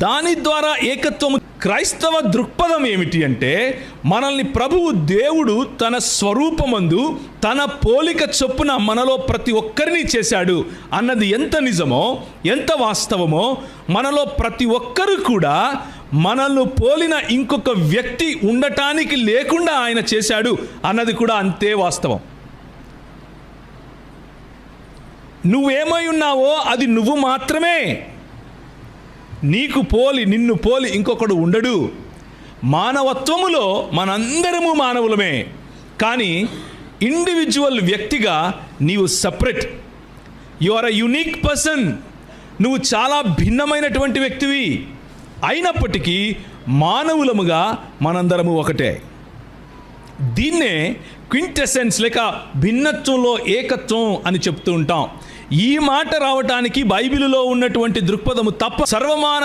దాని ద్వారా ఏకత్వము. క్రైస్తవ దృక్పథం ఏమిటి అంటే, మనల్ని ప్రభువు దేవుడు తన స్వరూపమందు తన పోలిక చొప్పున మనలో ప్రతి ఒక్కరిని చేశాడు అన్నది ఎంత నిజమో, ఎంత వాస్తవమో, మనలో ప్రతి ఒక్కరు కూడా మనల్ని పోలిన ఇంకొక వ్యక్తి ఉండటానికి లేకుండా ఆయన చేశాడు అన్నది కూడా అంతే వాస్తవం. నువ్వేమై ఉన్నావో అది నువ్వు మాత్రమే. నిన్ను పోలి ఇంకొకడు ఉండడు. మానవత్వములో మనందరము మానవులమే, కానీ ఇండివిజువల్ వ్యక్తిగా నీవు separate. You are a unique person. నువ్వు చాలా భిన్నమైనటువంటి వ్యక్తివి. అయినప్పటికీ మానవులముగా మనందరము ఒకటే. దీన్నే క్వింటెసెన్స్ లేక భిన్నత్వంలో ఏకత్వం అని చెప్తూ ఉంటాం. ఈ మాట రావటానికి బైబిలులో ఉన్నటువంటి దృక్పథము తప్ప సర్వమాన